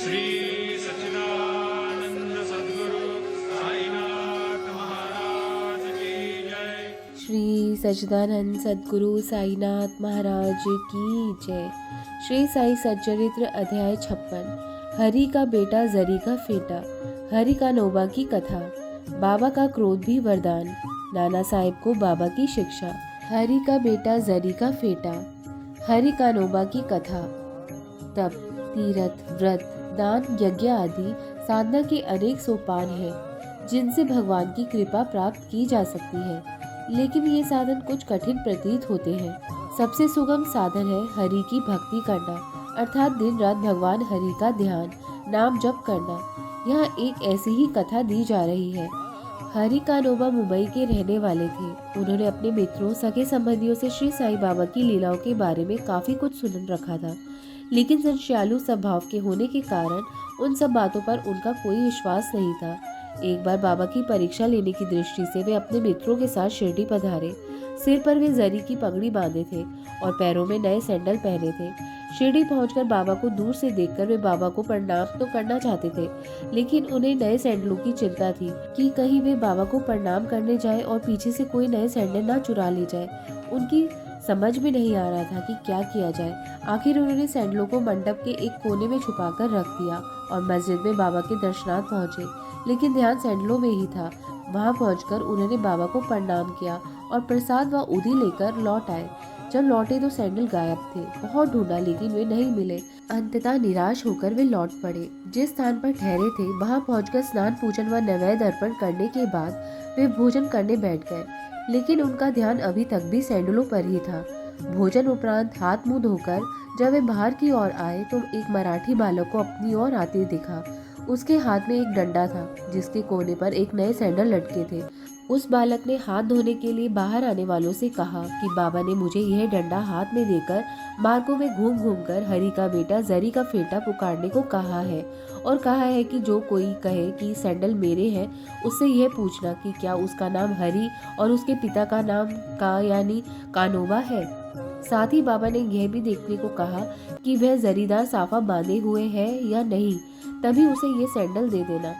श्री सच्चिदानंद सद्गुरु साईनाथ महाराज की जय। श्री सच्चिदानंद सद्गुरु साईनाथ महाराज की जय। श्री साई सच्चरित्र अध्याय 56। हरि का बेटा जरी का फेटा। हरि का नोबा की कथा। बाबा का क्रोध भी वरदान। नाना साहिब को बाबा की शिक्षा। हरि का बेटा जरी का फेटा। हरि का नोबा की कथा। तप, तीर्थ, व्रत, दान, यज्ञ आदि साधना के अनेक सोपान हैं जिनसे भगवान की कृपा प्राप्त की जा सकती है, लेकिन ये साधन कुछ कठिन प्रतीत होते हैं। सबसे सुगम साधन है हरि की भक्ति करना, अर्थात दिन रात भगवान हरि का ध्यान, नाम जप करना। यहाँ एक ऐसी ही कथा दी जा रही है। हरि का नोबा मुंबई के रहने वाले थे। उन्होंने अपने मित्रों, सगे संबंधियों से श्री साईं बाबा की लीलाओं के बारे में काफी कुछ सुन रखा था, लेकिन संशयालु स्वभाव के होने के कारण उन सब बातों पर उनका कोई विश्वास नहीं था। एक बार बाबा की परीक्षा लेने की दृष्टि से वे अपने मित्रों के साथ शिरडी पधारे। सिर पर वे जरी की पगड़ी बांधे थे और पैरों में नए सैंडल पहने थे। शिरडी पहुंचकर बाबा को दूर से देखकर वे बाबा को प्रणाम तो करना चाहते थे, लेकिन उन्हें नए सैंडलों की चिंता थी कि कहीं वे बाबा को प्रणाम करने जाए और पीछे से कोई नए सैंडल ना चुरा ले जाए। उनकी समझ में नहीं आ रहा था कि क्या किया जाए। आखिर उन्होंने सैंडलों को मंडप के एक कोने में छुपाकर रख दिया और मस्जिद में बाबा के दर्शनार्थ पहुंचे, लेकिन ध्यान सैंडलों में ही था। वहां पहुंचकर उन्होंने बाबा को प्रणाम किया और प्रसाद व उदी लेकर लौट आए। जब लौटे तो सैंडल गायब थे। बहुत ढूंढा लेकिन वे नहीं मिले। अंततः निराश होकर वे लौट पड़े। जिस स्थान पर ठहरे थे वहां पहुंचकर स्नान पूजन व नैवेद्य अर्पण करने के बाद वे भोजन करने बैठ गए, लेकिन उनका ध्यान अभी तक भी सैंडलों पर ही था। भोजन उपरांत हाथ मुंह धोकर जब वे बाहर की ओर आए तो एक मराठी बालक को अपनी ओर आते दिखा। उसके हाथ में एक डंडा था जिसके कोने पर एक नए सैंडल लटके थे। उस बालक ने हाथ धोने के लिए बाहर आने वालों से कहा कि बाबा ने मुझे यह डंडा हाथ में देकर मार्गों में घूम घूम कर हरि का बेटा जरी का फेटा पुकारने को कहा है, और कहा है कि जो कोई कहे कि सैंडल मेरे हैं उससे यह पूछना कि क्या उसका नाम हरि और उसके पिता का नाम का यानी कानोबा है। साथ ही बाबा ने यह भी देखने को कहा कि वह जरीदार साफा बांधे हुए है या नहीं, तभी उसे ये सैंडल दे देना।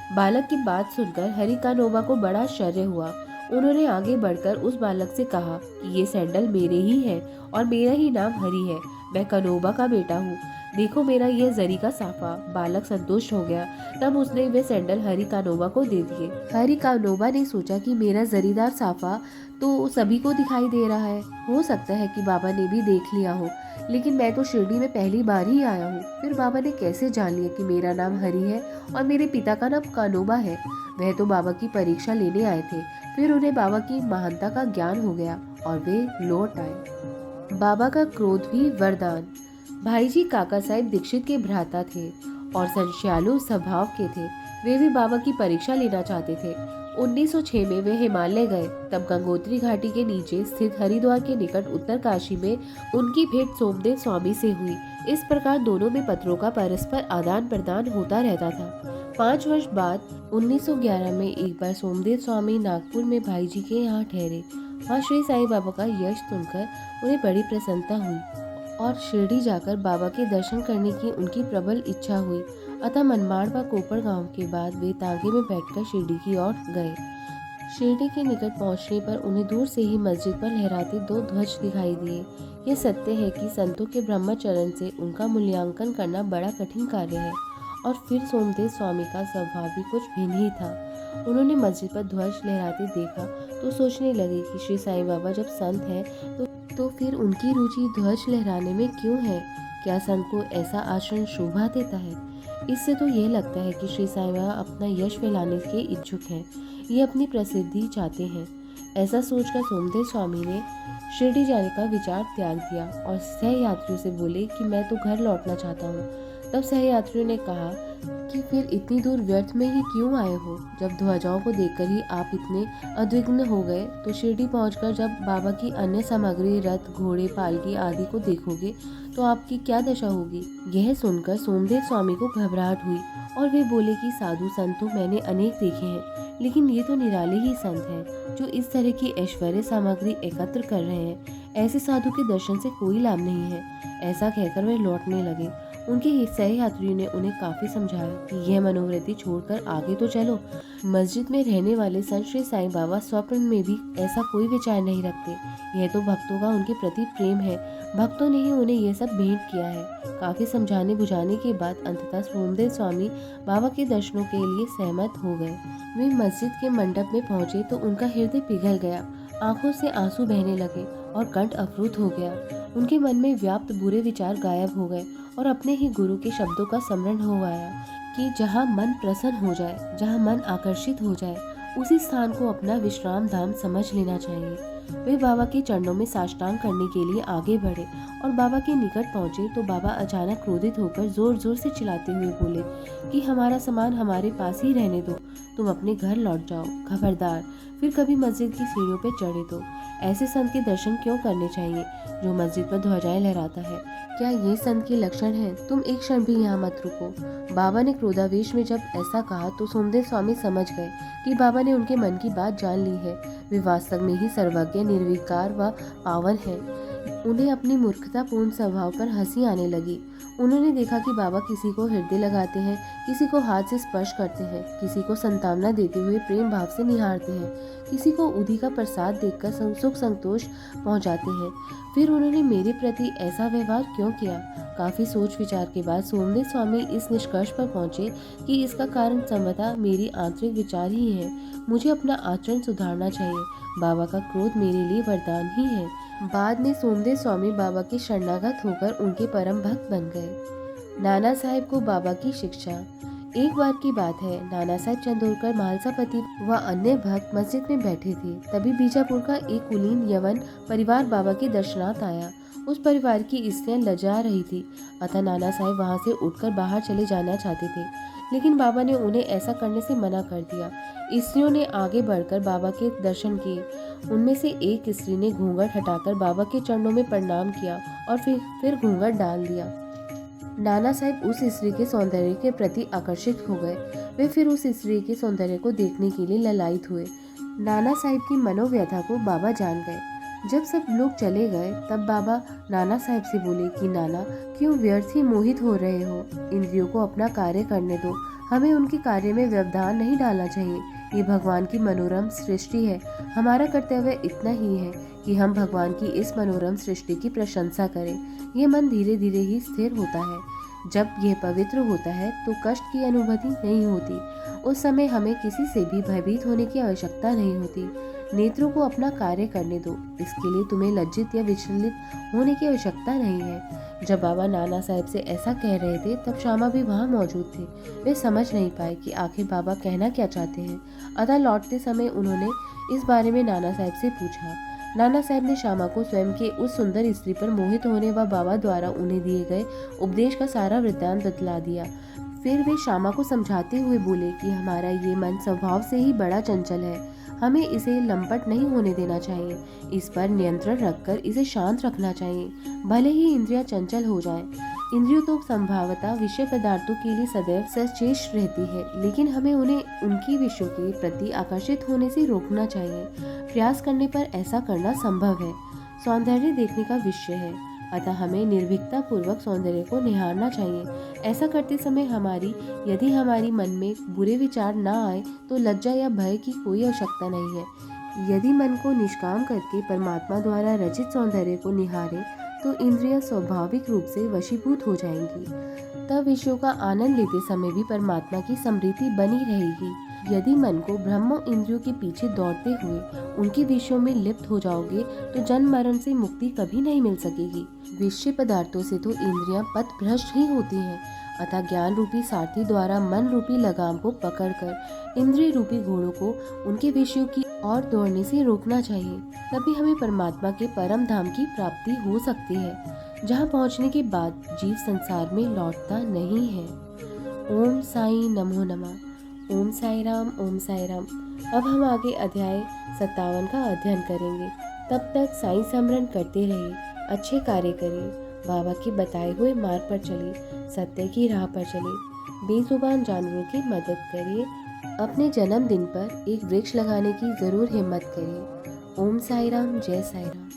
बालक की बात सुनकर हरि का नोबा को बड़ा आश्चर्य हुआ। उन्होंने आगे बढ़कर उस बालक से कहा कि ये सैंडल मेरे ही है और मेरा ही नाम हरि है। मैं कनोबा का बेटा हूँ। देखो मेरा ये जरी का साफा। बालक संतुष्ट हो गया। तब उसने वे सैंडल हरि कानोबा को दे दिए। हरि कानोबा ने सोचा कि मेरा जरीदार साफा तो सभी को दिखाई दे रहा है, हो सकता है कि बाबा ने भी देख लिया हो, लेकिन मैं तो शिरडी में पहली बार ही आया हूँ। फिर बाबा ने कैसे जान लिया कि मेरा नाम हरि है और मेरे पिता का नाम कानोबा है? वह तो बाबा की परीक्षा लेने आए थे। फिर उन्हें बाबा की महानता का ज्ञान हो गया और वे लौट आए। बाबा का क्रोध भी वरदान। भाई जी काका साहेब दीक्षित के भ्राता थे और संशयालु स्वभाव के थे। वे भी बाबा की परीक्षा लेना चाहते थे। 1906 में वे हिमालय गए। तब गंगोत्री घाटी के नीचे स्थित हरिद्वार के निकट उत्तरकाशी में उनकी भेंट सोमदेव स्वामी से हुई। इस प्रकार दोनों में पत्रों का परस्पर आदान प्रदान होता रहता था। 5 वर्ष बाद 1911 में एक बार सोमदेव स्वामी नागपुर में भाई जी के यहाँ ठहरे। वहाँ श्री साईं बाबा का यश सुनकर उन्हें बड़ी प्रसन्नता हुई और शिरडी जाकर बाबा के दर्शन करने की उनकी प्रबल इच्छा हुई। अतः मनमाड़ व कोपड़ गांव के बाद वे तांगे में बैठकर शिरडी की ओर गए। शिरडी के निकट पहुंचने पर उन्हें दूर से ही मस्जिद पर लहराते 2 ध्वज दिखाई दिए। यह सत्य है कि संतों के ब्रह्मचरण से उनका मूल्यांकन करना बड़ा कठिन कार्य है। और फिर सोमदेव स्वामी का स्वभाव भी कुछ भिन्न ही था। उन्होंने मस्जिद पर ध्वज लहराते देखा तो सोचने लगे कि श्री साईं बाबा जब संत हैं तो फिर उनकी रुचि ध्वज लहराने में क्यों है? क्या संत को ऐसा आचरण शोभा देता है? इससे तो यह लगता है कि श्री साईं बाबा अपना यश फैलाने के इच्छुक हैं, ये अपनी प्रसिद्धि चाहते हैं। ऐसा सोचकर सोमदेव स्वामी ने शिरडी जाने का विचार त्याग दिया और सह यात्रियों से बोले कि मैं तो घर लौटना चाहता हूँ। तब सह यात्रियों ने कहा कि फिर इतनी दूर व्यर्थ में ही क्यों आए हो? जब ध्वजाओं को देखकर ही आप इतने उद्विग्न हो गए तो शिरडी पहुंचकर जब बाबा की अन्य सामग्री, रथ, घोड़े, पालकी आदि को देखोगे तो आपकी क्या दशा होगी? यह सुनकर सोमदेव स्वामी को घबराहट हुई और वे बोले कि साधु संत तो मैंने अनेक देखे हैं, लेकिन ये तो निराले ही संत हैं जो इस तरह की ऐश्वर्य सामग्री एकत्र कर रहे हैं। ऐसे साधु के दर्शन से कोई लाभ नहीं है। ऐसा कहकर वे लौटने लगे। उनके सहयात्रियों ने उन्हें काफ़ी समझाया कि यह मनोवृत्ति छोड़कर आगे तो चलो। मस्जिद में रहने वाले संत श्री साईं बाबा स्वप्न में भी ऐसा कोई विचार नहीं रखते। यह तो भक्तों का उनके प्रति प्रेम है। भक्तों ने ही उन्हें यह सब भेंट किया है। काफ़ी समझाने बुझाने के बाद अंततः सोमदेव स्वामी बाबा के दर्शनों के लिए सहमत हो गए। वे मस्जिद के मंडप में पहुंचे तो उनका हृदय पिघल गया, आंखों से आंसू बहने लगे और कंठ अवरुद्ध हो गया। उनके मन में व्याप्त बुरे विचार गायब हो गए और अपने ही गुरु के शब्दों का स्मरण हो आया कि जहाँ मन प्रसन्न हो जाए, जहाँ मन आकर्षित हो जाए, उसी स्थान को अपना विश्राम धाम समझ लेना चाहिए। वे बाबा के चरणों में साष्टांग करने के लिए आगे बढ़े और बाबा के निकट पहुंचे तो बाबा अचानक क्रोधित होकर जोर जोर से चिल्लाते हुए बोले कि हमारा सामान हमारे पास ही रहने दो, तुम अपने घर लौट जाओ, खबरदार फिर कभी मस्जिद की सीढ़ियों पर चढ़े तो। ऐसे संत के दर्शन क्यों करने चाहिए जो मस्जिद पर ध्वजाएं लहराता है? क्या ये संत के लक्षण है? तुम एक क्षण भी यहाँ मत रुको। बाबा ने क्रोधावेश में जब ऐसा कहा तो सोमदेव स्वामी समझ गए कि बाबा ने उनके मन की बात जान ली है। वे वास्तव में ही सर्वज्ञ, निर्विकार व पावन है। उन्हें अपनी मूर्खतापूर्ण स्वभाव पर हंसी आने लगी। उन्होंने देखा कि बाबा किसी को हृदय लगाते हैं, किसी को हाथ से स्पर्श करते हैं, किसी को संतावना देते हुए प्रेम भाव से निहारते हैं, किसी को उधी का प्रसाद देखकर सुख संतोष पहुंचाते हैं। फिर उन्होंने मेरे प्रति ऐसा व्यवहार क्यों किया? काफी सोच विचार के बाद सोमदेव स्वामी इस निष्कर्ष पर पहुंचे कि इसका कारण संभवतः मेरी आंतरिक विचार ही है। मुझे अपना आचरण सुधारना चाहिए। बाबा का क्रोध मेरे लिए वरदान ही है। बाद में सोमदेव स्वामी बाबा के शरणागत होकर उनके परम भक्त बन गए। नाना साहेब को बाबा की शिक्षा। एक बार की बात है, नाना साहेब चंदोरकर, महालसापति व अन्य भक्त मस्जिद में बैठे थे। तभी बीजापुर का एक कुलीन यवन परिवार बाबा के दर्शनार्थ आया। उस परिवार की स्त्रियां लजा रही थी, अतः नाना साहेब वहां से उठकर बाहर चले जाना चाहते थे, लेकिन बाबा ने उन्हें ऐसा करने से मना कर दिया। स्त्रियों ने आगे बढ़कर बाबा के दर्शन किए। उनमें से एक स्त्री ने घूंघट हटाकर बाबा के चरणों में प्रणाम किया और फिर घूंघट डाल दिया। नाना साहेब उस स्त्री के सौंदर्य के प्रति आकर्षित हो गए। वे फिर उस स्त्री के सौंदर्य को देखने के लिए ललायित हुए। नाना साहेब की मनोव्यथा को बाबा जान गए। जब सब लोग चले गए तब बाबा नाना साहेब से बोले कि नाना, क्यों व्यर्थ ही मोहित हो रहे हो? इंद्रियों को अपना कार्य करने दो। हमें उनके कार्य में व्यवधान नहीं डालना चाहिए। ये भगवान की मनोरम सृष्टि है। हमारा कर्तव्य इतना ही है कि हम भगवान की इस मनोरम सृष्टि की प्रशंसा करें। ये मन धीरे धीरे ही स्थिर होता है। जब यह पवित्र होता है तो कष्ट की अनुभूति नहीं होती। उस समय हमें किसी से भी भयभीत होने की आवश्यकता नहीं होती। नेत्रों को अपना कार्य करने दो। इसके लिए तुम्हें लज्जित या विचलित होने की आवश्यकता नहीं है। जब बाबा नाना साहेब से ऐसा कह रहे थे तब श्यामा भी वहाँ मौजूद थे। वे समझ नहीं पाए कि आखिर बाबा कहना क्या चाहते हैं। अतः लौटते समय उन्होंने इस बारे में नाना साहेब से पूछा। नाना साहब ने श्यामा को स्वयं के उस सुंदर स्त्री पर मोहित होने व बाबा द्वारा उन्हें दिए गए उपदेश का सारा वृत्तांत बतला दिया। फिर वे श्यामा को समझाते हुए बोले कि हमारा ये मन स्वभाव से ही बड़ा चंचल है। हमें इसे लंपट नहीं होने देना चाहिए। इस पर नियंत्रण रखकर इसे शांत रखना चाहिए, भले ही इंद्रियां चंचल हो जाएं। इंद्रियों तो संभवतः विषय पदार्थों के लिए सदैव सचेत रहती है, लेकिन हमें उन्हें उनकी विषयों के प्रति आकर्षित होने से रोकना चाहिए। प्रयास करने पर ऐसा करना संभव है। सौंदर्य देखने का विषय है, अतः हमें निर्भीकता पूर्वक सौंदर्य को निहारना चाहिए। ऐसा करते समय यदि हमारी मन में बुरे विचार न आए तो लज्जा या भय की कोई आवश्यकता नहीं है। यदि मन को निष्काम करके परमात्मा द्वारा रचित सौंदर्य को निहारें तो इंद्रियां स्वाभाविक रूप से वशीभूत हो जाएंगी। तब विषयों का आनंद लेते समय भी परमात्मा की स्मृति बनी रहेगी। यदि मन को ब्रह्म इंद्रियों के पीछे दौड़ते हुए उनके विषयों में लिप्त हो जाओगे तो जन्म मरण से मुक्ति कभी नहीं मिल सकेगी। विषय पदार्थों से तो इंद्रियां पथभ्रष्ट ही होती हैं, अतः ज्ञान रूपी सारथी द्वारा मन रूपी लगाम को पकड़कर इंद्रिय रूपी घोड़ों को उनके विषयों की ओर दौड़ने से रोकना चाहिए। तभी हमें परमात्मा के परम धाम की प्राप्ति हो सकती है, जहाँ पहुँचने के बाद जीव संसार में लौटता नहीं है। ओम साई नमो नमः। ओम साई राम, ओम साई राम। अब हम आगे अध्याय 57 का अध्ययन करेंगे। तब तक साई स्मरण करते रहिए, अच्छे कार्य करिए, बाबा के बताए हुए मार्ग पर चलिए, सत्य की राह पर चलिए, बेजुबान जानवरों की मदद करिए, अपने जन्मदिन पर एक वृक्ष लगाने की जरूर हिम्मत करिए। ओम साई राम, जय साई राम।